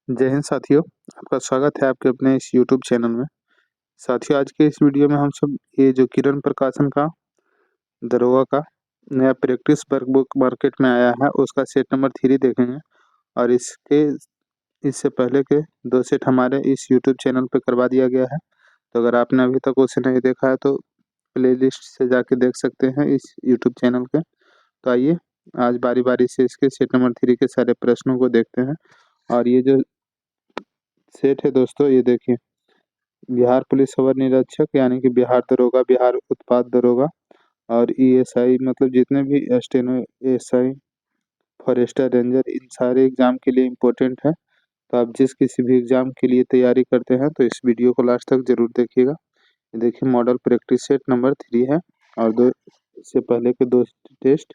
जय हिंद साथियों, आपका स्वागत है आपके अपने इस यूट्यूब चैनल में। साथियों, आज के इस वीडियो में हम सब ये जो किरण प्रकाशन का दरोगा का नया प्रैक्टिस वर्कबुक मार्केट में आया है उसका सेट नंबर 3 देखेंगे। और इससे पहले के 2 सेट हमारे इस यूट्यूब चैनल पे करवा दिया गया है। तो अगर आपने अभी तक उसे नहीं देखा है तो प्लेलिस्ट से जाके देख सकते हैं इस यूट्यूब चैनल पे। तो आइए आज बारी-बारी से इसके सेट नंबर 3 के सारे प्रश्नों को देखते हैं। और ये जो सेट है दोस्तों, ये देखिए, बिहार पुलिस अवर निरीक्षक यानी कि बिहार दरोगा, बिहार उत्पाद दरोगा और ईएसआई मतलब जितने भी स्टेनो एएसआई, फॉरेस्टर रेंजर, इन सारे एग्जाम के लिए इम्पोर्टेंट है। तो आप जिस किसी भी एग्जाम के लिए तैयारी करते हैं तो इस वीडियो को लास्ट तक जरूर देखिएगा। ये देखिए, मॉडल प्रैक्टिस सेट नंबर 3 है और 2 से पहले के 2 टेस्ट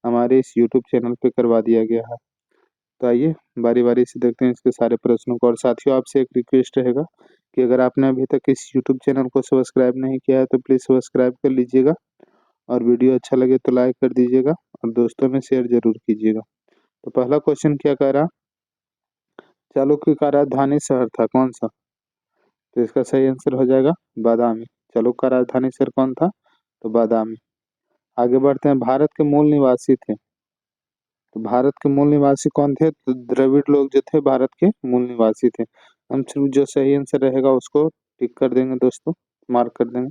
हमारे इस यूट्यूब चैनल पे करवा दिया गया है। तो आइए बारी-बारी से देखते हैं इसके सारे प्रश्नों को। और साथियों, आपसे एक रिक्वेस्ट रहेगा कि अगर आपने अभी तक इस यूट्यूब चैनल को सब्सक्राइब नहीं किया है तो प्लीज़ सब्सक्राइब कर लीजिएगा और वीडियो अच्छा लगे तो लाइक कर दीजिएगा और दोस्तों में शेयर ज़रूर कीजिएगा। तो पहला क्वेश्चन क्या कह रहा, चालुक्य का राजधानी शहर था कौन सा? तो इसका सही आंसर हो जाएगा बादामी। चालुक्य का राजधानी शहर कौन था? तो बादामी। आगे बढ़ते हैं, भारत के मूल निवासी थे। तो भारत के मूल निवासी कौन थे? तो द्रविड़ लोग जो थे भारत के मूल निवासी थे। हम सिर्फ जो सही आंसर रहेगा उसको टिक कर देंगे दोस्तों, मार्क कर देंगे।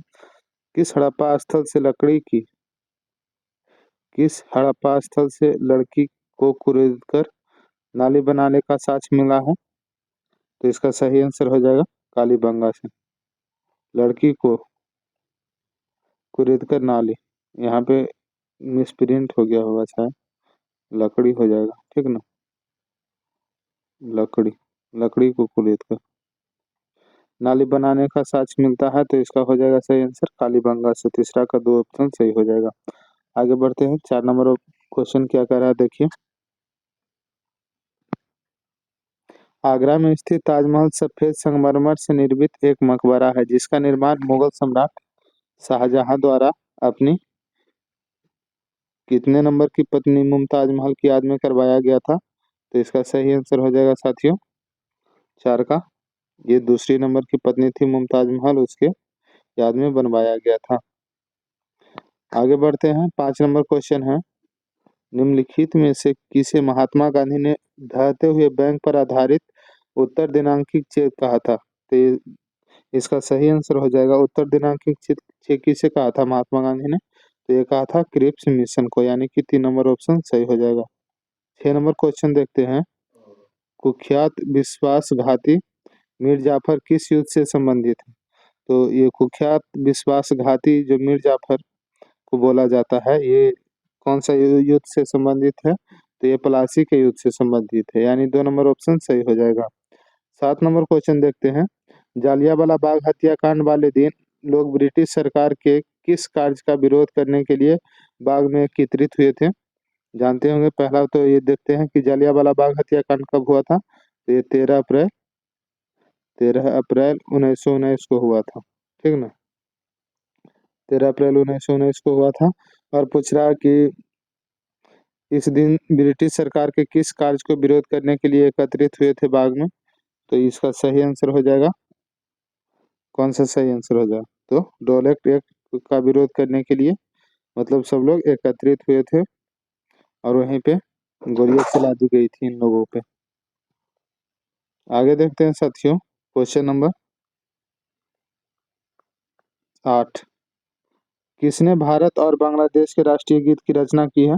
किस हड़प्पा स्थल से लड़की को कुरेदकर नाली बनाने का साक्ष्य मिला है? तो इसका सही आंसर हो जाएगा कालीबंगा से। लड़की को कुरेदकर नाली, यहाँ पे मिसप्रिंट हो गया होगा शायद, लकड़ी हो जाएगा, ठीक ना। लकड़ी को कुरेदकर नाली बनाने का साक्ष्य मिलता है तो इसका हो जाएगा सही आंसर कालीबंगा से। तीसरा का 2 ऑप्शन सही हो जाएगा। आगे बढ़ते हैं, 4 नंबर क्वेश्चन क्या कह रहा है देखिए। आगरा में स्थित ताजमहल सफेद संगमरमर से निर्मित एक मकबरा है जिसका निर्माण मुगल सम्राट शाहजहां द्वारा अपनी कितने नंबर की पत्नी मुमताज महल की याद में करवाया गया था? तो इसका सही आंसर हो जाएगा साथियों 4 का। ये दूसरी नंबर की पत्नी थी मुमताज महल, उसके याद में बनवाया गया था। आगे बढ़ते हैं, 5 नंबर क्वेश्चन है, निम्नलिखित में से किसे महात्मा गांधी ने ढहते हुए बैंक पर आधारित उत्तर दिनांकित चेक कहा था? तो इसका सही आंसर हो जाएगा उत्तर दिनांकित चेक किसे कहा था महात्मा गांधी ने? तो ये कहा था क्रिप्स मिशन को, यानी कि 3 नंबर ऑप्शन सही हो जाएगा। 6 नंबर क्वेश्चन देखते हैं, कुख्यात विश्वासघाती मीर जाफर किस युद्ध से संबंधित है? तो ये कुख्यात विश्वासघाती जो मीर जाफर को बोला जाता है, ये कौन सा युद्ध से संबंधित है? तो ये प्लासी के युद्ध से संबंधित है, यानी 2 नंबर ऑप्शन सही हो जाएगा। 7 नंबर क्वेश्चन देखते हैं, जालियांवाला बाग हत्याकांड वाले दिन लोग ब्रिटिश सरकार के किस कार्य का विरोध करने के लिए बाग में एकत्रित हुए थे? जानते होंगे। पहला तो ये देखते हैं कि जालियांवाला बाग हत्याकांड कब हुआ था? तो ये 13 अप्रैल 1919 को हुआ था, ठीक ना। 13 अप्रैल 1919 को हुआ था। और पूछ रहा है कि इस दिन ब्रिटिश सरकार के किस कार्य को विरोध करने के लिए एकत्रित हुए थे बाग में? तो इसका सही आंसर हो जाएगा, कौन सा सही आंसर हो जाएगा? तो डोलेट एक्ट का विरोध करने के लिए मतलब सब लोग एकत्रित हुए थे और वहीं पे गोलियां चला दी गई थी इन लोगों पे। आगे देखते हैं साथियों, क्वेश्चन नंबर 8, किसने भारत और बांग्लादेश के राष्ट्रीय गीत की रचना की है?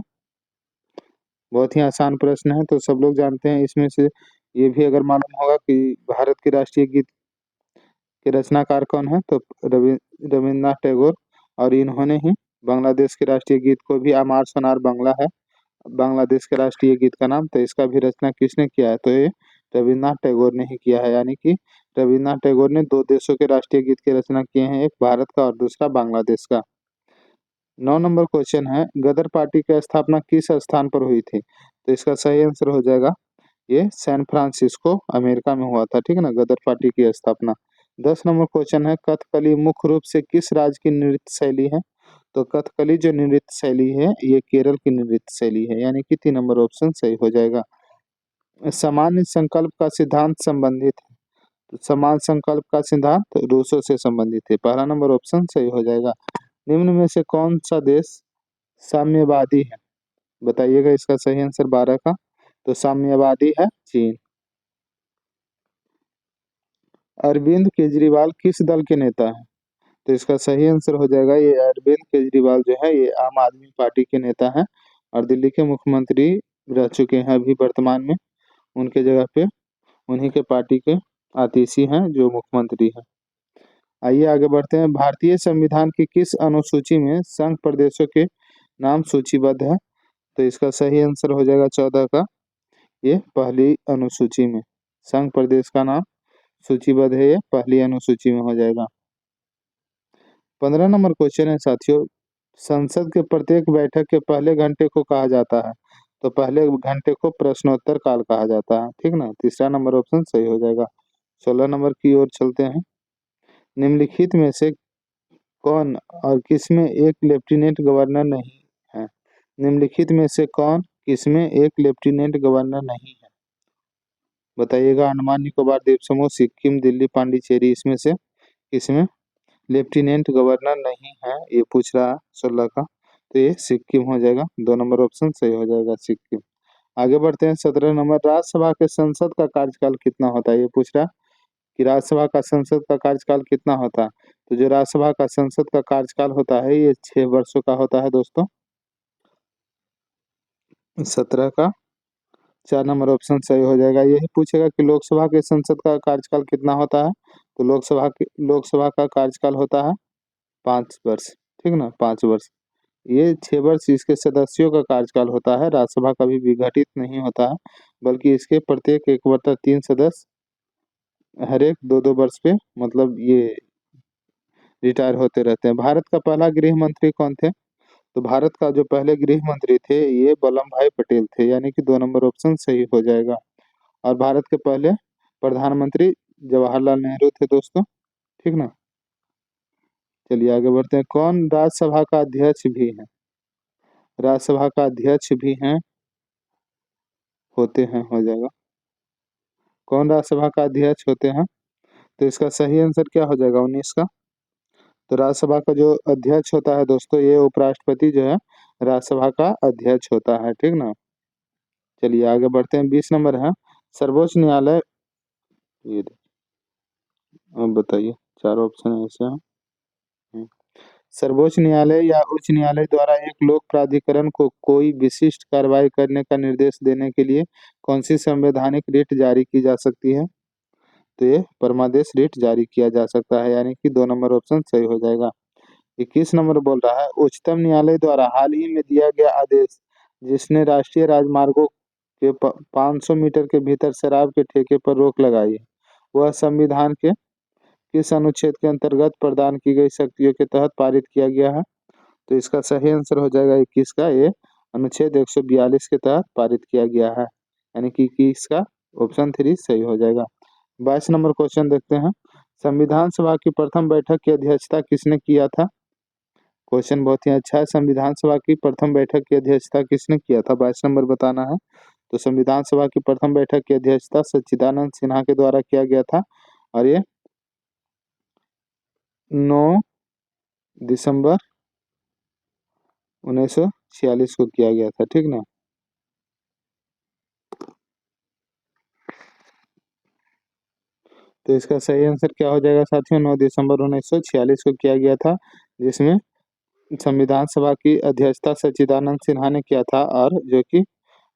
बहुत ही आसान प्रश्न है, तो सब लोग जानते हैं। इसमें से ये भी अगर मालूम होगा कि भारत के राष्ट्रीय गीत के रचनाकार कौन है, तो रविन्द्रनाथ टैगोर। और इन्होंने ही बांग्लादेश के राष्ट्रीय गीत को भी अमार सोनार बांग्ला है बांग्लादेश के राष्ट्रीय गीत का नाम, तो इसका भी रचना किसने किया है? तो ये रविन्द्रनाथ टैगोर ने ही किया है, यानी कि रविन्द्रनाथ टैगोर ने 2 देशों के राष्ट्रीय गीत की रचना किए हैं, एक भारत का और दूसरा बांग्लादेश का। 9 नंबर क्वेश्चन है, गदर पार्टी की स्थापना किस स्थान पर हुई थी? तो इसका सही आंसर हो जाएगा ये सैन फ्रांसिस्को अमेरिका में हुआ था, ठीक है ना, गदर पार्टी की स्थापना। 10 नंबर क्वेश्चन है, कथकली मुख्य रूप से किस राज्य की नृत्य शैली है? तो कथकली जो नृत्य शैली है ये केरल की नृत्य शैली है, यानी कि 3 नंबर ऑप्शन सही हो जाएगा। सामान्य संकल्प का सिद्धांत संबंधित है। तो समान संकल्प का सिद्धांत रूसो से संबंधित है। पहला नंबर ऑप्शन सही हो जाएगा। निम्न में से कौन सा देश साम्यवादी है? बताइएगा इसका सही आंसर 12 का। तो साम्यवादी है चीन। अरविंद केजरीवाल किस दल के नेता हैं? तो इसका सही आंसर हो जाएगा, ये अरविंद केजरीवाल जो है ये आम आदमी पार्टी के नेता हैं और दिल्ली के मुख्यमंत्री रह चुके हैं अभी वर्तमान में। उनके जगह पे उन्हीं के पार्टी के आतिशी हैं जो मुख्यमंत्री हैं। आइए आगे बढ़ते हैं। भारतीय संविधान की किस अनुसूची में संघ प्रदेशों के नाम सूचीबद्ध है? तो इसका सही आंसर हो जाएगा 14 का। ये पहली अनुसूची में संघ प्रदेश का नाम सूचीबद्ध है, ये पहली अनुसूची में हो जाएगा। 15 नंबर क्वेश्चन है साथियों, संसद के प्रत्येक बैठक के पहले घंटे को कहा जाता है? तो पहले घंटे को प्रश्नोत्तर काल कहा जाता है, ठीक ना। तीसरा नंबर ऑप्शन सही हो जाएगा। 16 नंबर की ओर चलते हैं। निम्नलिखित में से कौन और किसमें एक लेफ्टिनेंट गवर्नर नहीं है? निम्नलिखित में से कौन किसमें एक लेफ्टिनेंट गवर्नर नहीं है? बताइएगा। अंडमान निकोबार द्वीप समूह, सिक्किम, दिल्ली, पांडिचेरी, इसमें से किसमें लेफ्टिनेंट गवर्नर नहीं है? ये पूछ रहा है 16 का। तो ये सिक्किम हो जाएगा। 2 नंबर ऑप्शन सही हो जाएगा, सिक्किम। आगे बढ़ते हैं। 17 नंबर, राज्यसभा के संसद का कार्यकाल कितना होता है? ये पूछ रहा है कि राज्यसभा का संसद का कार्यकाल कितना होता है। तो जो राज्यसभा का संसद का कार्यकाल होता है ये 6 वर्षों का होता है दोस्तों। 17 का 4 नंबर ऑप्शन सही हो जाएगा। यही पूछेगा कि लोकसभा के संसद का कार्यकाल कितना होता है। तो लोकसभा का कार्यकाल होता है 5 वर्ष, ठीक ना, 5 वर्ष। ये 6 वर्ष इसके सदस्यों का कार्यकाल होता है। राज्यसभा कभी विघटित नहीं होता है, बल्कि इसके प्रत्येक 1/3 सदस्य हर एक 2-2 वर्ष पे मतलब ये रिटायर होते रहते हैं। भारत का पहला गृह मंत्री कौन थे? तो भारत का जो पहले गृह मंत्री थे ये वल्लभ भाई पटेल थे, यानी कि 2 नंबर ऑप्शन सही हो जाएगा। और भारत के पहले प्रधानमंत्री जवाहरलाल नेहरू थे दोस्तों, ठीक ना। चलिए आगे बढ़ते हैं। कौन राज्यसभा का अध्यक्ष भी है? राज्यसभा का अध्यक्ष भी हैं, होते हैं, हो जाएगा। कौन राज्यसभा का अध्यक्ष होते हैं? तो इसका सही आंसर क्या हो जाएगा 19 का। तो राज्यसभा का जो अध्यक्ष होता है दोस्तों ये उपराष्ट्रपति जो है राज्यसभा का अध्यक्ष होता है, ठीक ना। चलिए आगे बढ़ते हैं। 20 नंबर है, सर्वोच्च न्यायालय, ये अब बताइए 4 ऑप्शन ऐसे हैं। सर्वोच्च न्यायालय या उच्च न्यायालय द्वारा एक लोक प्राधिकरण को कोई विशिष्ट कार्रवाई करने का निर्देश देने के लिए कौन सी संवैधानिक रिट जारी की जा सकती है? तो ये परमादेश रिट जारी किया जा सकता है, यानी कि 2 नंबर ऑप्शन सही हो जाएगा। 21 नंबर बोल रहा है, उच्चतम न्यायालय द्वारा हाल ही में दिया गया आदेश जिसने राष्ट्रीय राजमार्गों के 500 मीटर के भीतर शराब के ठेके पर रोक लगाई है, वह संविधान के किस अनुच्छेद के अंतर्गत प्रदान की गई शक्तियों के तहत पारित किया गया है? तो इसका सही आंसर हो जाएगा 21 का। ये अनुच्छेद 142 के तहत पारित किया गया है, यानी कि 21 का ऑप्शन 3 सही हो जाएगा। 22 नंबर क्वेश्चन देखते हैं। संविधान सभा की प्रथम बैठक की अध्यक्षता किसने किया था? क्वेश्चन बहुत ही अच्छा है। संविधान सभा की प्रथम बैठक की अध्यक्षता किसने किया था? 22 नंबर बताना है। तो संविधान सभा की प्रथम बैठक की अध्यक्षता सच्चिदानंद सिन्हा के द्वारा किया गया था और ये 9 दिसंबर 1946 को किया गया था, ठीक ना। तो इसका सही आंसर क्या हो जाएगा साथियों? 9 दिसंबर 1946 को किया गया था, जिसमें संविधान सभा की अध्यक्षता सच्चिदानंद सिन्हा ने किया था और जो कि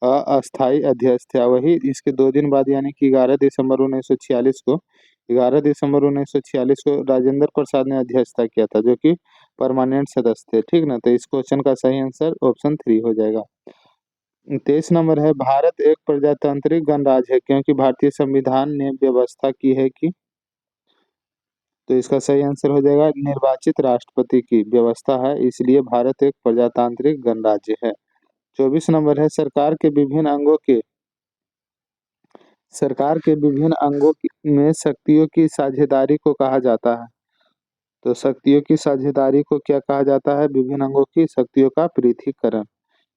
अस्थाई अध्यक्ष थे। वही इसके 2 दिन बाद यानी कि 11 दिसंबर 1946 को 11 दिसंबर 1946 को राजेंद्र प्रसाद ने अध्यक्षता किया था, जो कि परमानेंट सदस्य थे, ठीक ना। तो इस क्वेश्चन का सही आंसर ऑप्शन 3 हो जाएगा। 23 नंबर है, भारत एक प्रजातांत्रिक गणराज्य है क्योंकि भारतीय संविधान ने व्यवस्था की है कि। तो इसका सही आंसर हो जाएगा, निर्वाचित राष्ट्रपति की व्यवस्था है, इसलिए भारत एक प्रजातांत्रिक गणराज्य है। 24 नंबर है, सरकार के विभिन्न अंगों में शक्तियों की साझेदारी को कहा जाता है। तो शक्तियों की साझेदारी को क्या कहा जाता है? विभिन्न अंगों की शक्तियों का पृथक्करण,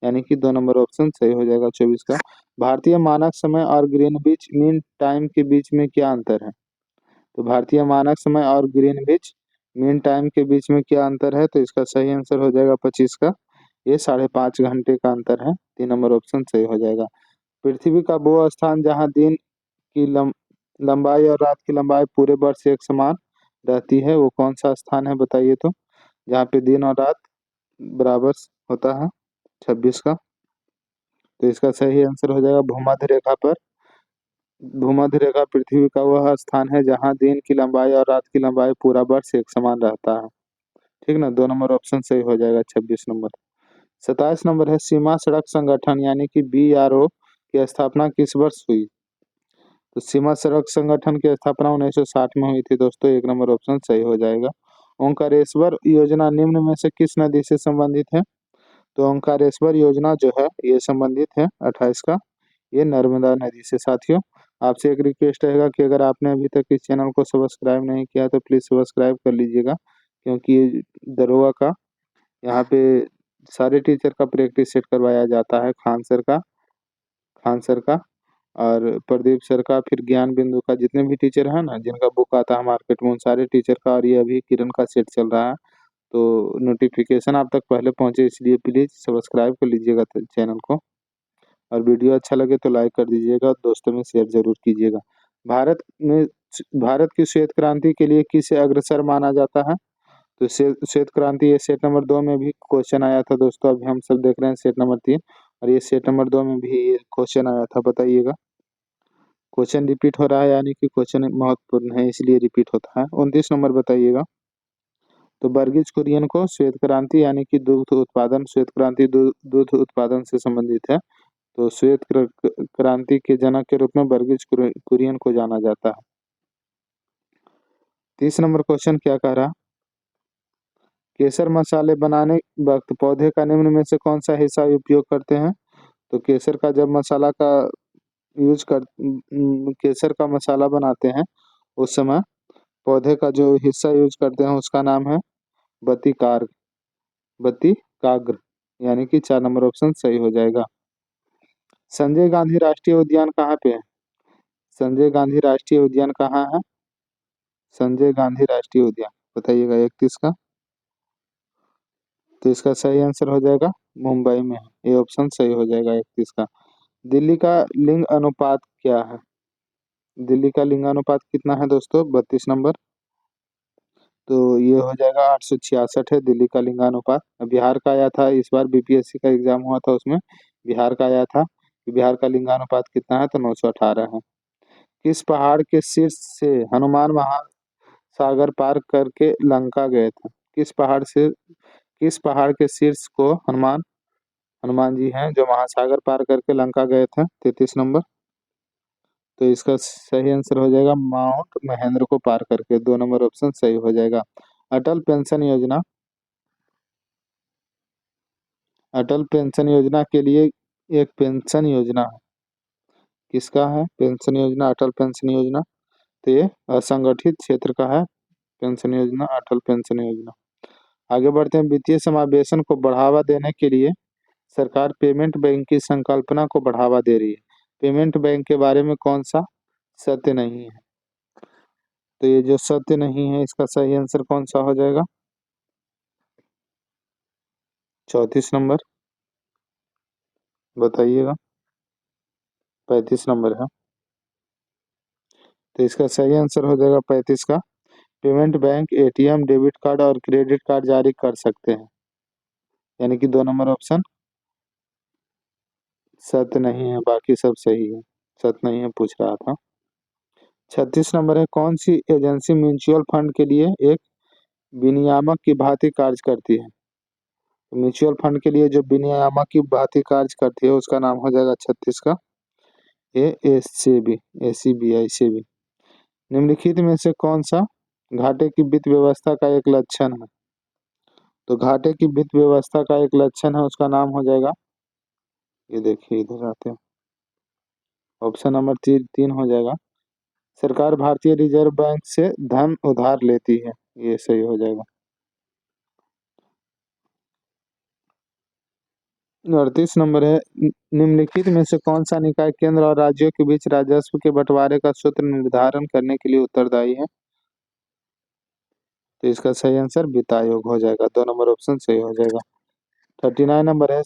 यानी कि 2 नंबर ऑप्शन सही हो जाएगा 24 का। भारतीय मानक समय और ग्रीनविच मीन टाइम के बीच में क्या अंतर है? तो भारतीय मानक समय और ग्रीनविच मीन टाइम के बीच में क्या अंतर है? तो इसका सही आंसर हो जाएगा 25 का। ये 5.5 घंटे का अंतर है। 3 नंबर ऑप्शन सही हो जाएगा। पृथ्वी का वो स्थान जहाँ दिन की लंबाई और रात की लंबाई पूरे वर्ष एक समान रहती है, वो कौन सा स्थान है बताइए तो? जहाँ पे दिन और रात बराबर होता है। 26 का। तो इसका सही आंसर हो जाएगा भूमध्य रेखा पर। भूमध्य रेखा पृथ्वी का वह स्थान है जहाँ दिन की लंबाई और रात की लंबाई पूरा वर्ष एक समान रहता है। ठीक ना, 2 नंबर ऑप्शन सही हो जाएगा 26 नंबर। 27 नंबर है सीमा सड़क संगठन यानी कि BRO की स्थापना किस वर्ष हुई? तो सीमा सड़क संगठन की स्थापना 1960 में हुई थी दोस्तों। 1 नंबर ऑप्शन सही हो जाएगा। ओंकारेश्वर योजना निम्न में से किस नदी से संबंधित है? तो ओंकारेश्वर योजना जो है ये संबंधित है 28 का, ये नर्मदा नदी से। साथियों, आपसे एक रिक्वेस्ट रहेगा कि अगर आपने अभी तक इस चैनल को सब्सक्राइब नहीं किया तो प्लीज़ सब्सक्राइब कर लीजिएगा, क्योंकि ये दरोगा का यहाँ पे सारे टीचर का प्रैक्टिस सेट करवाया जाता है। खान सर का और प्रदीप सर का, फिर ज्ञान बिंदु का, जितने भी टीचर हैं ना जिनका बुक आता है मार्केट में, उन सारे टीचर का। और ये अभी किरण का सेट चल रहा है, तो नोटिफिकेशन आप तक पहले पहुंचे, इसलिए प्लीज़ सब्सक्राइब कर लीजिएगा चैनल को। और वीडियो अच्छा लगे तो लाइक कर दीजिएगा, दोस्तों में शेयर जरूर कीजिएगा। भारत में भारत की श्वेत क्रांति के लिए किसे अग्रसर माना जाता है? तो श्वेत क्रांति ये सेट नंबर 2 में भी क्वेश्चन आया था दोस्तों। अभी हम सब देख रहे हैं सेट नंबर 3, और ये सेट नंबर 2 में भी ये क्वेश्चन आया था, बताइएगा। क्वेश्चन रिपीट हो रहा है यानी कि क्वेश्चन महत्वपूर्ण है, इसलिए रिपीट होता है। 29 नंबर बताइएगा। तो वर्गीज कुरियन को श्वेत क्रांति यानी कि दुग्ध उत्पादन, श्वेत क्रांति दूध उत्पादन से संबंधित है। तो श्वेत क्रांति के जनक के रूप में वर्गीज कुरियन को जाना जाता है। 30 नंबर क्वेश्चन क्या कह रहा? केसर मसाले बनाने वक्त पौधे का निम्न में से कौन सा हिस्सा उपयोग करते हैं? तो केसर का जब मसाला का यूज कर केसर का मसाला बनाते हैं उस समय पौधे का जो हिस्सा यूज करते हैं उसका नाम है बत्तीकार बत्तीकाग्र, यानी कि 4 नंबर ऑप्शन सही हो जाएगा। संजय गांधी राष्ट्रीय उद्यान कहाँ पे है? संजय गांधी राष्ट्रीय उद्यान कहाँ है? संजय गांधी राष्ट्रीय उद्यान बताइएगा 31 का। तो इसका सही आंसर हो जाएगा मुंबई में है, ये ऑप्शन सही हो जाएगा 31 का। दिल्ली का लिंग अनुपात क्या है? दिल्ली का लिंग अनुपात कितना है दोस्तों? 32 नंबर। तो ये हो जाएगा 866 है दिल्ली का लिंगानुपात। बिहार का आया था इस बार, BPSC का एग्जाम हुआ था उसमें बिहार का आया था कि बिहार का लिंगानुपात कितना है, तो 918 है। किस पहाड़ के शीर्ष से हनुमान महासागर पार करके लंका गए थे? किस पहाड़ के शीर्ष को हनुमान जी हैं जो महासागर पार करके लंका गए थे? 33 नंबर। तो इसका सही आंसर हो जाएगा माउंट महेंद्र को पार करके। 2 नंबर ऑप्शन सही हो जाएगा। अटल पेंशन योजना अटल पेंशन योजना के लिए एक पेंशन योजना है, किसका है पेंशन योजना? अटल पेंशन योजना। तो ये असंगठित क्षेत्र का है पेंशन योजना, अटल पेंशन योजना। आगे बढ़ते हैं। वित्तीय समावेशन को बढ़ावा देने के लिए सरकार पेमेंट बैंक की संकल्पना को बढ़ावा दे रही है। पेमेंट बैंक के बारे में कौन सा सत्य नहीं है? तो ये जो सत्य नहीं है इसका सही आंसर कौन सा हो जाएगा? 34 नंबर बताइएगा। 35 नंबर है। तो इसका सही आंसर हो जाएगा 35 का। Payment bank ATM, debit card और क्रेडिट कार्ड जारी कर सकते हैं, यानी कि 2 नंबर ऑप्शन सत्य नहीं है, बाकी सब सही है। सत्य नहीं है पूछ रहा था। 36 नंबर है कौन सी एजेंसी म्यूचुअल फंड के लिए एक विनियामक की भांति कार्य करती है? तो म्यूचुअल फंड के लिए जो विनियामक की भांति कार्य करती है उसका नाम हो जाएगा 36 का ASEBI सेबी। निम्नलिखित में से कौन सा घाटे की वित्त व्यवस्था का एक लक्षण है? तो घाटे की वित्त व्यवस्था का एक लक्षण है, उसका नाम हो जाएगा, ये देखिए इधर आते हैं, ऑप्शन नंबर 3 हो जाएगा। सरकार भारतीय रिजर्व बैंक से धन उधार लेती है, ये सही हो जाएगा। 38 नंबर है, निम्नलिखित में से कौन सा निकाय केंद्र और राज्यों के बीच राजस्व के बंटवारे का सूत्र निर्धारण करने के लिए उत्तरदायी है? तो इसका सही आंसर वित्त आयोग हो जाएगा। 2 नंबर ऑप्शन सही हो जाएगा। 39 नंबर है,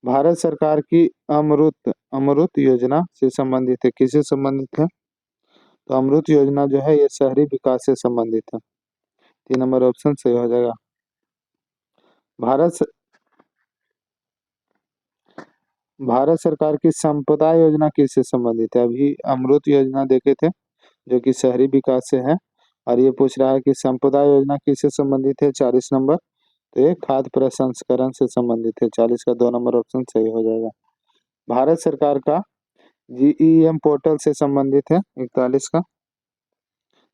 भारत सरकार की अमृत अमृत योजना से संबंधित है, किससे संबंधित है? तो अमृत योजना जो है ये शहरी विकास से संबंधित है। 3 नंबर ऑप्शन सही हो जाएगा। भारत स- भारत सरकार की संपदा योजना किससे संबंधित है? अभी अमृत योजना देखे थे जो कि शहरी विकास से है, और ये पूछ रहा है कि संपदा योजना किससे संबंधित है? 40 नंबर, तो ये खाद्य प्रसंस्करण से संबंधित है। 40 का 2 नंबर ऑप्शन सही हो जाएगा। भारत सरकार का जीईएम पोर्टल से संबंधित है। 41 का,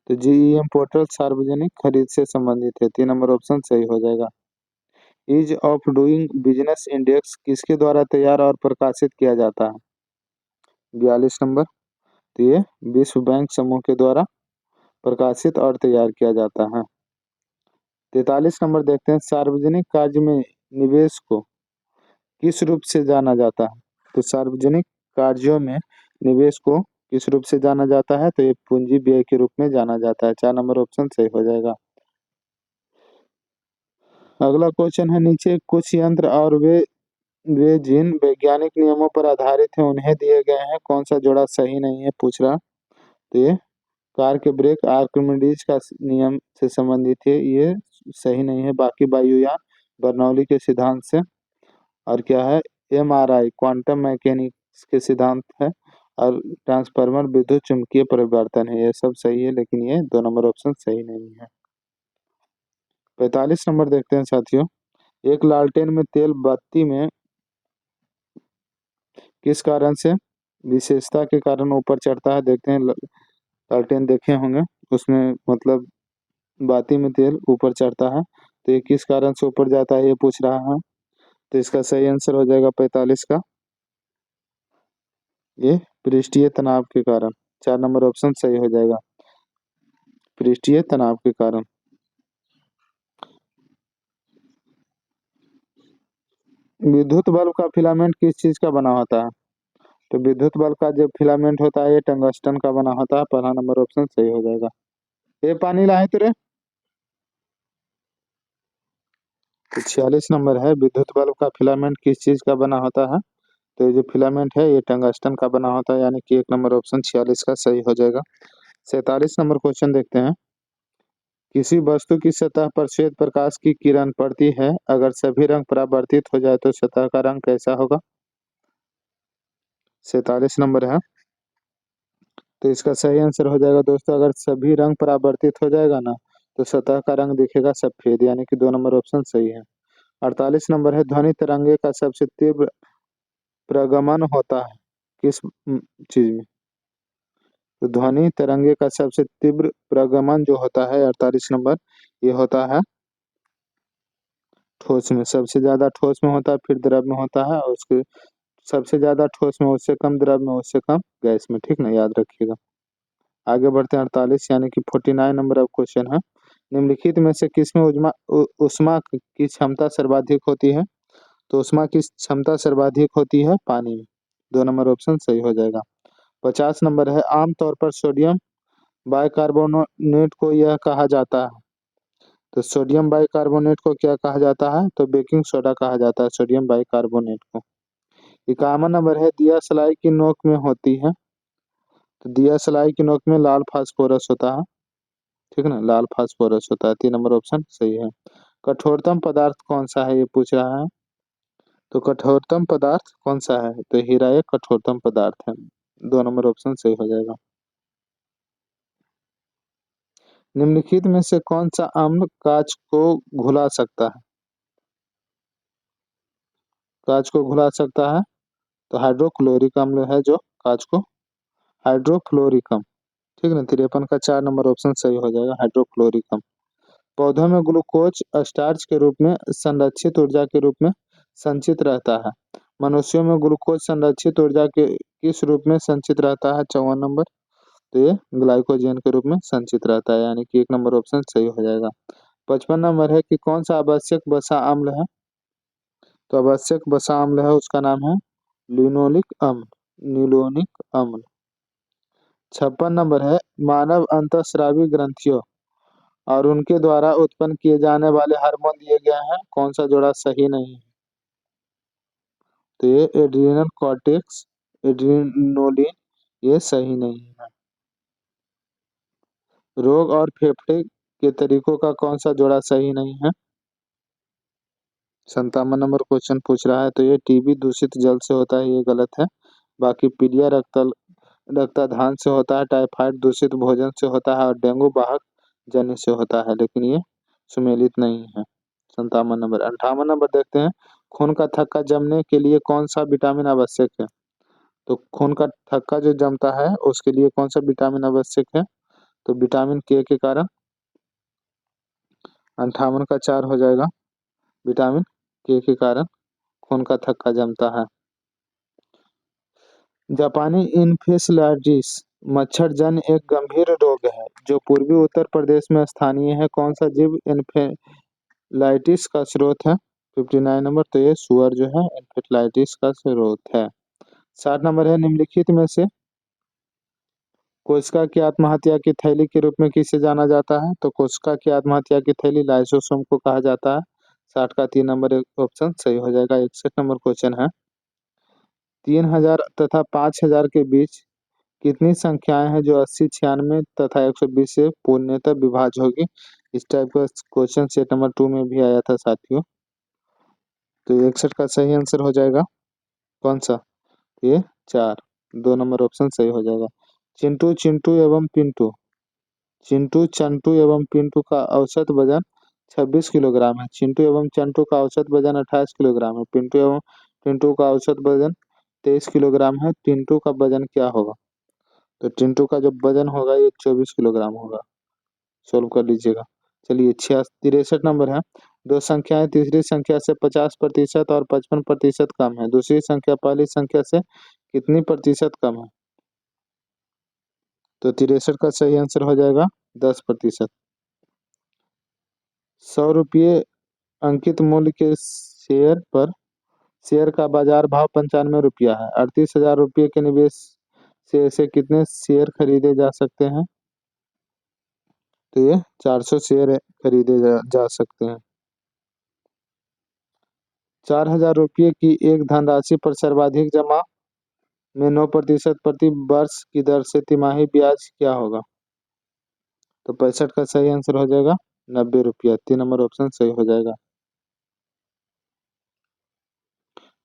तो जीईएम पोर्टल सार्वजनिक खरीद से संबंधित है। 3 नंबर ऑप्शन सही हो जाएगा। Ease of doing business index किसके द्वारा तैयार और प्रकाशित किया जाता है? 42 नंबर, तो ये विश्व बैंक समूह के द्वारा प्रकाशित और तैयार किया जाता है। 43 नंबर देखते हैं, सार्वजनिक कार्य में निवेश को किस रूप से जाना जाता है? तो सार्वजनिक कार्यों में निवेश को किस रूप से जाना जाता है? तो ये पूंजी व्यय के रूप में जाना जाता है। 4 नंबर ऑप्शन सही हो जाएगा। अगला क्वेश्चन है, नीचे कुछ यंत्र और वे जिन वैज्ञानिक नियमों पर आधारित हैं उन्हें दिए गए हैं, कौन सा जोड़ा सही नहीं है पूछ रहा। तो ये कार के ब्रेक आर्किमिडीज का नियम से संबंधित है, ये सही नहीं है। बाकी वायुयान बर्नौली के सिद्धांत से, और क्या है, एमआरआई क्वांटम मैकेनिक्स के सिद्धांत है, और ट्रांसफार्मर विद्युत चुम्बकीय परिवर्तन है। ये सब सही है, लेकिन ये 2 नंबर ऑप्शन सही नहीं है। 45 नंबर देखते हैं साथियों, एक लालटेन में तेल बत्ती में किस कारण से विशेषता के कारण ऊपर चढ़ता है? देखते हैं, लालटेन देखे होंगे, उसमें मतलब बाती में तेल ऊपर चढ़ता है, तो ये किस कारण से ऊपर जाता है ये पूछ रहा है। तो इसका सही आंसर हो जाएगा 45 का, ये पृष्ठीय तनाव के कारण। 4 नंबर ऑप्शन सही हो जाएगा, पृष्ठीय तनाव के कारण। विद्युत बल्ब का फिलामेंट किस चीज का बना होता है? तो विद्युत बल्ब का जो फिलामेंट होता है ये टंगस्टन का बना होता है। पहला नंबर ऑप्शन सही हो जाएगा। ये पानी लाए तुरे। तो 46 नंबर है, विद्युत बल्ब का फिलामेंट किस चीज का बना होता है? तो ये जो फिलामेंट है ये टंगस्टन का बना होता है, यानी कि 1 नंबर ऑप्शन 46 का सही हो जाएगा। 47 नंबर क्वेश्चन देखते हैं, किसी वस्तु की सतह पर श्वेत प्रकाश की किरण पड़ती है, अगर सभी रंग परावर्तित हो जाए तो सतह का रंग कैसा होगा? 47 नंबर है, तो इसका सही आंसर हो जाएगा दोस्तों, अगर सभी रंग परावर्तित हो जाएगा ना तो सतह का रंग दिखेगा सफेद, यानी कि 2 नंबर ऑप्शन सही है। 48 नंबर है, ध्वनि तरंगे का सबसे तीव्र प्रगमन होता है किस चीज में? तो ध्वनि तरंगे का सबसे तीव्र प्रगमन जो होता है 48 नंबर, ये होता है ठोस में। सबसे ज्यादा ठोस में होता है, फिर द्रव में होता है, और उसके सबसे ज्यादा ठोस में, उससे कम द्रव में, उससे कम गैस में। ठीक ना, याद रखिएगा। आगे बढ़ते हैं 48 यानी कि 49 नंबर ऑफ क्वेश्चन है, निम्नलिखित में से किसमें उष्मा की क्षमता सर्वाधिक होती है? तो उष्मा की क्षमता सर्वाधिक होती है पानी में। 2 नंबर ऑप्शन सही हो जाएगा। 50 नंबर है, आमतौर पर सोडियम बाइकार्बोनेट को यह कहा जाता है। तो सोडियम बाइकार्बोनेट को क्या कहा जाता है? तो बेकिंग सोडा कहा जाता है सोडियम बाइकार्बोनेट को। 51 नंबर है, दिया सलाई की नोक में होती है। तो दिया सलाई की नोक में लाल फास्फोरस होता है। ठीक है ना, लाल फास्फोरस होता है। 3 नंबर ऑप्शन सही है। कठोरतम पदार्थ कौन सा है ये पूछ रहा है। तो कठोरतम पदार्थ कौन सा है? तो हीरा एक कठोरतम पदार्थ है। 2 नंबर ऑप्शन सही हो जाएगा। निम्नलिखित में से कौन सा अम्ल कांच को घुला सकता है? कांच को घुला सकता है, तो हाइड्रोक्लोरिक अम्ल है जो कांच को, हाइड्रोफ्लोरिक अम्ल। ठीक है ना, 53 का 4 नंबर ऑप्शन सही हो जाएगा, हाइड्रोक्लोरिक अम्ल। पौधों में ग्लूकोज स्टार्च के रूप में संरक्षित ऊर्जा के रूप में संचित रहता है। मनुष्यों में ग्लूकोज संरक्षित ऊर्जा के किस रूप में संचित रहता है? 54 नंबर, तो ये ग्लाइकोजन के रूप में संचित रहता है, यानी कि 1 नंबर ऑप्शन सही हो जाएगा। 55 नंबर है कि कौन सा आवश्यक वसा अम्ल है? तो आवश्यक वसा अम्ल है उसका नाम है लिनोलिक अम्ल, निलोनिक अम्ल। 56 नंबर है मानव अंतःस्रावी ग्रंथियों और उनके द्वारा उत्पन्न किए जाने वाले हार्मोन दिए गए हैं, कौन सा जोड़ा सही नहीं है? तो ये एड्रिनल कॉर्टेक्स, एड्रिनोलिन, ये सही नहीं है। रोग और फेफड़े के तरीकों का कौन सा जोड़ा सही नहीं है? 57 नंबर क्वेश्चन पूछ रहा है, तो ये टीबी दूषित जल से होता है, ये गलत है। बाकी पीलिया रक्ताधान से होता है, टाइफाइड दूषित भोजन से होता है और डेंगू वाहक जन्य से होता है, लेकिन ये सुमेलित नहीं है। 57 नंबर। 58 नंबर देखते हैं, खून का थक्का जमने के लिए कौन सा विटामिन आवश्यक है? तो खून का थक्का जो जमता है उसके लिए कौन सा विटामिन आवश्यक है? तो विटामिन के कारण 58 का 4 हो जाएगा। विटामिन के कारण खून का थक्का जमता है। जापानी इन्फेसिलाइटिस मच्छर जन्य एक गंभीर रोग है जो पूर्वी उत्तर प्रदेश में स्थानीय है। कौन सा जीव इन्फेलाइटिस का स्रोत है? 59 नंबर। तो ये सुअर जो है इन्फेलाइटिस का स्रोत है। 60 नंबर है निम्नलिखित में से कोशिका की आत्महत्या की थैली के रूप में किसे जाना जाता है? तो कोशिका की आत्महत्या की थैली लाइसोसोम को कहा जाता है। 60 का 3 नंबर ऑप्शन सही हो जाएगा। 61 नंबर क्वेश्चन है 3000 तथा 5000 के बीच कितनी संख्याएं हैं जो 80, 96 तथा 120 से पूर्णतः विभाज्य होगी? इस टाइप का क्वेश्चन सेट नंबर 2 में भी आया था साथियों। तो 61 का सही आंसर हो जाएगा कौन सा? ये 4, 2 नंबर ऑप्शन सही हो जाएगा। चिंटू, चिंटू एवं पिंटू, चिंटू, चंटू एवं पिंटू का औसत वजन 26 किलोग्राम है। चिंटू एवं चंटू का औसत वजन 28 किलोग्राम है। पिंटू एवं पिंटू का औसत वजन 23 किलोग्राम है। टिंटू का वजन क्या होगा? तो टिंटू का जो वजन होगा ये 24 किलोग्राम होगा। सोल्व कर लीजिएगा। चलिए 63 नंबर है, दो संख्याएं तीसरी संख्या से 50% और 55% कम है, दूसरी संख्या पहली संख्या से कितनी प्रतिशत कम है? तो 63 का सही आंसर हो जाएगा 10%। 100 रुपये अंकित मूल्य के शेयर पर शेयर का बाजार भाव 95 रुपया है। 38,000 रुपये के निवेश से ऐसे कितने शेयर खरीदे जा सकते हैं? तो ये 400 शेयर खरीदे जा सकते हैं। 4,000 रुपये की एक धनराशि पर सर्वाधिक जमा में 9% प्रति वर्ष की दर से तिमाही ब्याज क्या होगा? तो 65 का सही आंसर हो जाएगा 90 रुपया। 3 नंबर ऑप्शन सही हो जाएगा।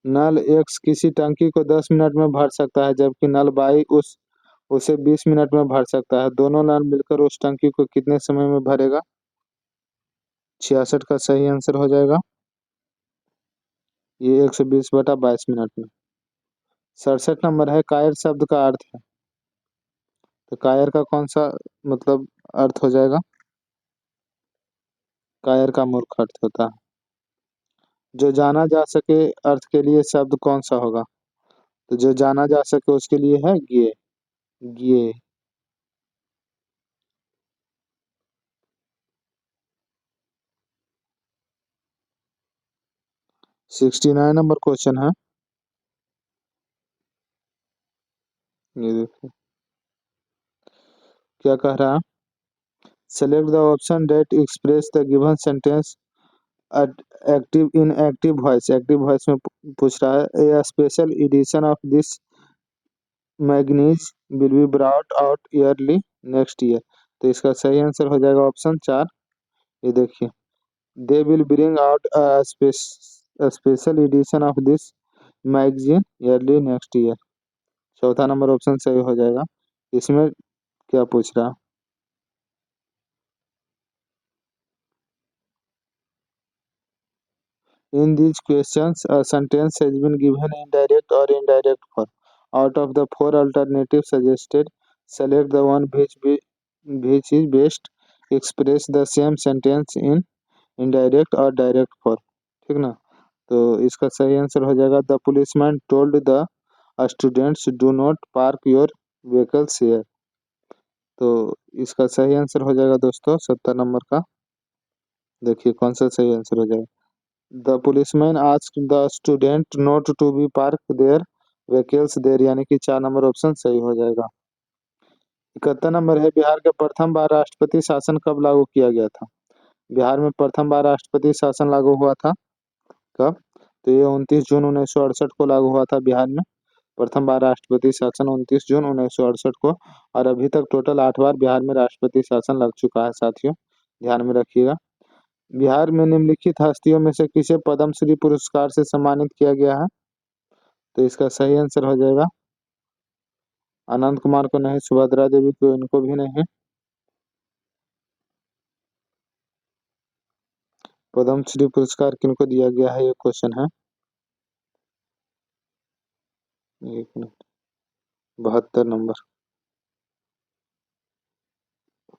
नल एक्स किसी टंकी को 10 मिनट में भर सकता है जबकि नल वाई उसे 20 मिनट में भर सकता है। दोनों नल मिलकर उस टंकी को कितने समय में भरेगा? 66 का सही आंसर हो जाएगा ये 120/22 मिनट में। 67 नंबर है कायर शब्द का अर्थ है। तो कायर का कौन सा मतलब अर्थ हो जाएगा? कायर का मूर्ख अर्थ होता है। जो जाना जा सके अर्थ के लिए शब्द कौन सा होगा? तो जो जाना जा सके उसके लिए है ज्ञेय, ज्ञेय। 69 नंबर क्वेश्चन है, ये देखिए क्या कह रहा है। Select the option that express the given sentence active in active voice. Active voice में पूछ रहा है a special edition of this magazine will be brought out yearly next year. तो इसका सही आंसर हो जाएगा ऑप्शन 4। ये देखिए they will bring out special edition of this magazine yearly next year. चौथा नंबर ऑप्शन सही हो जाएगा। इसमें क्या पूछ रहा? In these questions, a sentence has been given in direct or indirect form. Out of the four alternatives suggested, select the one which is best express the same sentence in indirect or direct form. ठीक ना? तो इसका सही answer हो जाएगा the policeman told the students do not park your vehicles here. तो इसका सही आंसर हो जाएगा दोस्तों 70 नंबर का। देखिए कौन सा सही आंसर हो जाएगा। The policeman asked the student not to be park their vehicles there, यानी कि 4 नंबर ऑप्शन सही हो जाएगा। 71 नंबर है, बिहार के प्रथम बार राष्ट्रपति शासन कब लागू किया गया था? बिहार में प्रथम बार राष्ट्रपति शासन लागू हुआ था कब? तो ये 29 जून 1968 को लागू हुआ था बिहार में। प्रथम बार राष्ट्रपति शासन 29 जून 1968 को। और अभी तक टोटल 8 बार बिहार में राष्ट्रपति शासन लग चुका है साथियों, ध्यान में रखिएगा। बिहार में निम्नलिखित हस्तियों में से किसे पद्मश्री पुरस्कार से सम्मानित किया गया है? तो इसका सही आंसर हो जाएगा अनंत कुमार को नहीं, सुभद्रा देवी को, इनको भी नहीं। पद्मश्री पुरस्कार किनको दिया गया है, ये क्वेश्चन है। एक मिनट, 72 नंबर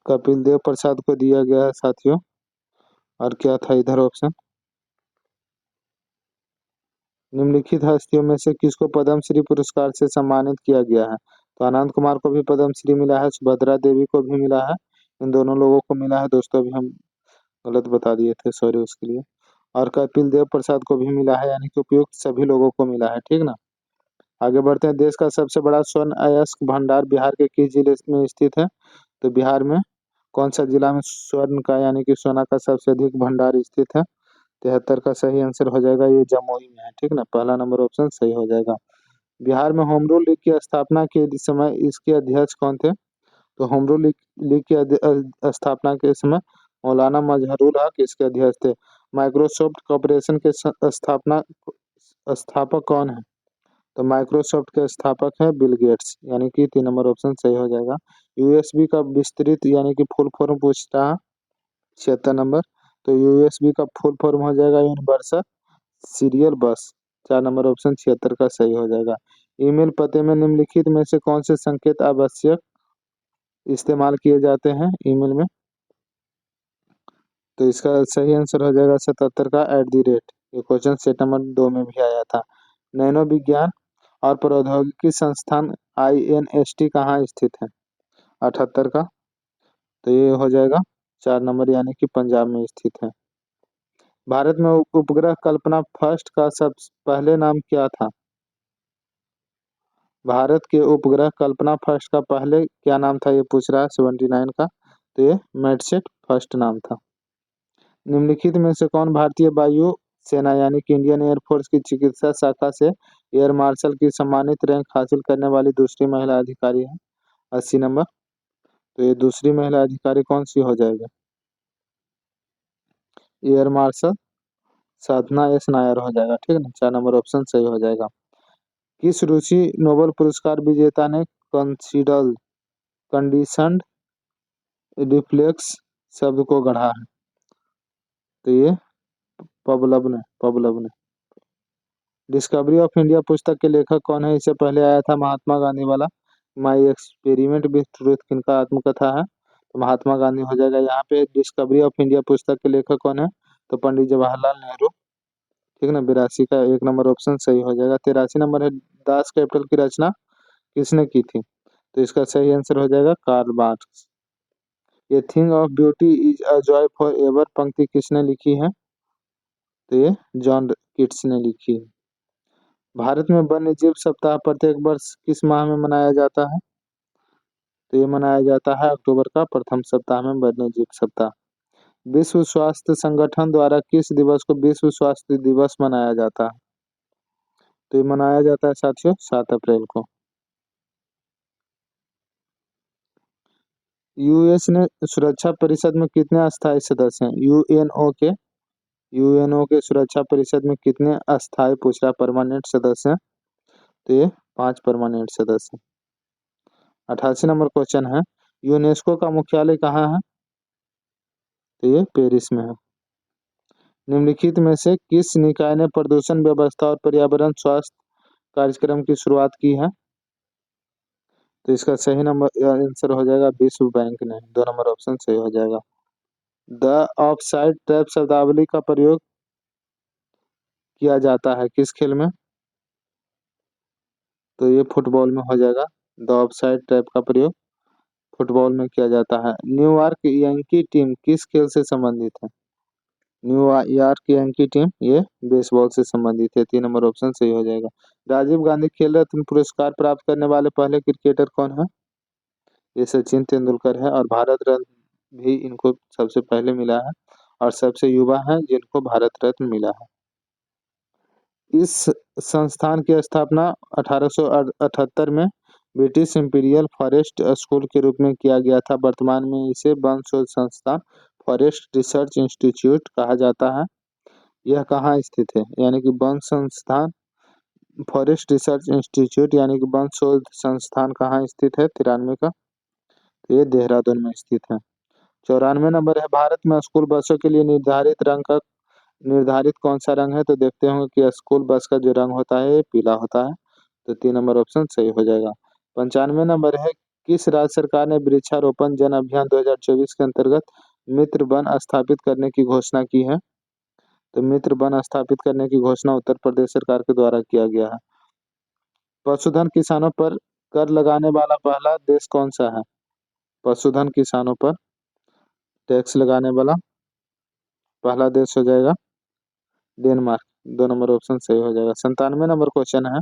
कपिल देव प्रसाद को दिया गया है साथियों। और क्या था इधर ऑप्शन? निम्नलिखित हस्तियों में से किसको पद्मश्री पुरस्कार से सम्मानित किया गया है? तो अनंत कुमार को भी पद्मश्री मिला है, सुभद्रा देवी को भी मिला है, इन दोनों लोगों को मिला है दोस्तों, अभी हम गलत बता दिए थे, सॉरी उसके लिए। और कपिल देव प्रसाद को भी मिला है, यानी कि उपयुक्त सभी लोगों को मिला है, ठीक ना। आगे बढ़ते हैं। देश का सबसे बड़ा स्वर्ण अयस्क भंडार बिहार के किस जिले में स्थित है? तो बिहार में कौन सा जिला में स्वर्ण का यानी कि सोना का सबसे अधिक भंडार स्थित है? 73 का सही आंसर हो जाएगा, ये जमुई में है, ठीक ना। पहला नंबर ऑप्शन सही हो जाएगा। बिहार में होम रूल लीग की स्थापना के समय इसके अध्यक्ष कौन थे? तो होम रूल लीग की स्थापना के समय मौलाना मजहरूल हक इसके अध्यक्ष थे। माइक्रोसॉफ्ट कॉरपोरेशन के स्थापना स्थापक कौन है? तो माइक्रोसॉफ्ट के स्थापक है बिल गेट्स, यानी कि 3 नंबर ऑप्शन सही हो जाएगा। यूएसबी का विस्तृत यानी कि फुल फॉर्म पूछता है, 76 नंबर। तो यूएसबी का फुल फॉर्म हो जाएगा यूनिवर्सल सीरियल बस, 4 नंबर ऑप्शन 76 का सही हो जाएगा। ईमेल पते में निम्नलिखित में से कौन से संकेत आवश्यक इस्तेमाल किए जाते हैं ईमेल में? तो इसका सही आंसर हो जाएगा 77 का @। ये क्वेश्चन सेट नंबर 2 में भी आया था। नैनो विज्ञान और प्रौद्योगिकी संस्थान INST कहाँ स्थित है? 78 का। तो ये हो जाएगा 4 नंबर, यानी कि पंजाब में स्थित है। भारत में उपग्रह कल्पना फर्स्ट का सब पहले नाम क्या था? भारत के उपग्रह कल्पना फर्स्ट का पहले क्या नाम था, ये पूछ रहा है 79 का। तो ये मैडसेट फर्स्ट नाम था। निम्नलिखित में से कौन भारतीय वायु सेना यानी कि इंडियन एयरफोर्स की चिकित्सा शाखा से एयर मार्शल की सम्मानित रैंक हासिल करने वाली दूसरी महिला अधिकारी है? 80 नंबर। तो ये दूसरी महिला अधिकारी कौन सी हो जाएगी? एयर मार्शल साधना एस नायर हो जाएगा, ठीक है ना। 4 नंबर ऑप्शन सही हो जाएगा। किस रूसी नोबेल पुरस्कार विजेता ने कंसीडर्ड कंडीशनड रिफ्लेक्स शब्द को गढ़ा है? तो ये पवलव ने। डिस्कवरी ऑफ इंडिया पुस्तक के लेखक कौन है? इससे पहले आया था महात्मा गांधी वाला माई एक्सपेरिमेंट विथ ट्रूथ, किनका आत्मकथा है? तो महात्मा गांधी हो जाएगा। यहाँ पे डिस्कवरी ऑफ इंडिया पुस्तक के लेखक कौन है? तो पंडित जवाहरलाल नेहरू, ठीक ना। 82 का 1 नंबर ऑप्शन सही हो जाएगा। 83 नंबर है, दास कैपिटल की रचना किसने की थी? तो इसका सही आंसर हो जाएगा कार्ल मार्क्स। ये thing of beauty is a joy for ever पंक्ति किसने लिखी है? तो ये जॉन किट्स ने लिखी है। भारत में वन्य जीव सप्ताह प्रत्येक वर्ष किस माह में मनाया जाता है? तो ये मनाया जाता है अक्टूबर का प्रथम सप्ताह में वन्य जीव सप्ताह। विश्व स्वास्थ्य संगठन द्वारा किस दिवस को विश्व स्वास्थ्य दिवस मनाया जाता है? तो ये मनाया जाता है साथियों 7 अप्रैल को। यूएस ने सुरक्षा परिषद में कितने अस्थायी सदस्य हैं? यूएनओ के सुरक्षा परिषद में कितने अस्थायी पूछ रहा परमानेंट सदस्य हैं? तो ये 5 परमानेंट सदस्य। 88 नंबर क्वेश्चन है, यूनेस्को का मुख्यालय कहाँ है? तो ये पेरिस में है। निम्नलिखित में से किस निकाय ने प्रदूषण व्यवस्था और पर्यावरण स्वास्थ्य कार्यक्रम की शुरुआत की है? तो इसका सही नंबर आंसर हो जाएगा विश्व बैंक ने, 2 नंबर ऑप्शन सही हो जाएगा। द ऑफसाइड ट्रैप शब्दावली का प्रयोग किया जाता है किस खेल में? तो ये फुटबॉल में हो जाएगा। द ऑफसाइड ट्रैप का प्रयोग फुटबॉल में किया जाता है। न्यूयॉर्क यांकी टीम किस खेल से संबंधित है? न्यूयॉर्क यांकी टीम, ये बेसबॉल से संबंधित है। 3 नंबर ऑप्शन सही हो जाएगा। राजीव गांधी खेल रत्न पुरस्कार प्राप्त करने वाले पहले क्रिकेटर कौन है? ये सचिन तेंदुलकर है और भारत रत्न भी इनको सबसे पहले मिला है और सबसे युवा है जिनको भारत रत्न मिला है। इस संस्थान की स्थापना 1878 में ब्रिटिश इंपीरियल फॉरेस्ट स्कूल के रूप में किया गया था। वर्तमान में इसे वन शोध संस्थान फॉरेस्ट रिसर्च इंस्टीट्यूट कहा जाता है। यह कहाँ स्थित है? यानी कि वन संस्थान फॉरेस्ट रिसर्च इंस्टीट्यूट यानी कि वन शोध संस्थान कहाँ स्थित है? 93 का, तो ये देहरादून में स्थित है। 94 नंबर है, भारत में स्कूल बसों के लिए निर्धारित कौन सा रंग है? तो देखते होंगे कि स्कूल बस का जो रंग होता है ये पीला होता है, तो 3 नंबर ऑप्शन सही हो जाएगा। 95 नंबर है, किस राज्य सरकार ने वृक्षारोपण जन अभियान 2024 के अंतर्गत मित्र वन स्थापित करने की घोषणा की है? तो मित्र वन स्थापित करने की घोषणा उत्तर प्रदेश सरकार के द्वारा किया गया है। पशुधन किसानों पर कर लगाने वाला पहला देश कौन सा है? पशुधन किसानों पर टैक्स लगाने वाला पहला देश हो जाएगा डेनमार्क। 2 नंबर ऑप्शन सही हो जाएगा। 97 नंबर क्वेश्चन है,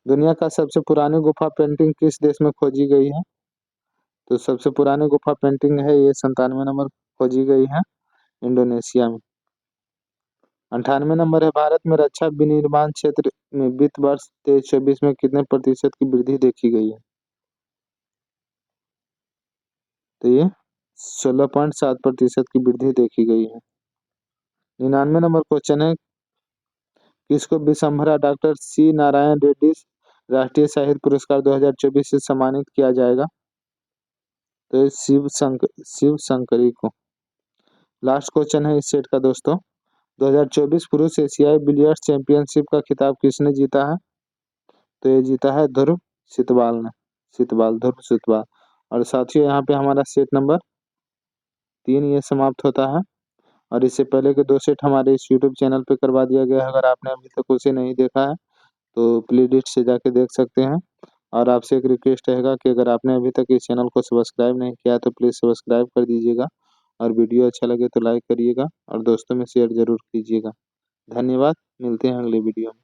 दुनिया का सबसे पुरानी गुफा पेंटिंग किस देश में खोजी गई है? तो सबसे पुरानी गुफा पेंटिंग है ये 97 नंबर खोजी गई है इंडोनेशिया में। 98 नंबर है, भारत में रक्षा विनिर्माण क्षेत्र में वित्त वर्ष 23-24 में कितने प्रतिशत की वृद्धि देखी गई है? तो ये 16.7% की वृद्धि देखी गई है। 99 नंबर क्वेश्चन है, किसको विशंभरा डॉक्टर सी नारायण रेड्डी राष्ट्रीय साहित्य पुरस्कार 2024 से सम्मानित किया जाएगा? तो शिव शंकरी को। लास्ट क्वेश्चन है इस सेट का दोस्तों, 2024 पुरुष एशियाई बिलियर्ड्स चैंपियनशिप का खिताब किसने जीता है? तो ये जीता है ध्रुव सितवाल ने, ध्रुव सितवाल। और साथियों यहाँ पे हमारा सेट नंबर 3 ये समाप्त होता है और इससे पहले के 2 सेट हमारे इस यूट्यूब चैनल पे करवा दिया गया है। अगर आपने अभी तक उसे नहीं देखा है तो प्लेलिस्ट से जाके देख सकते हैं। और आपसे एक रिक्वेस्ट रहेगा कि अगर आपने अभी तक इस चैनल को सब्सक्राइब नहीं किया है तो प्लीज़ सब्सक्राइब कर दीजिएगा और वीडियो अच्छा लगे तो लाइक करिएगा और दोस्तों में शेयर ज़रूर कीजिएगा। धन्यवाद, मिलते हैं अगले वीडियो में।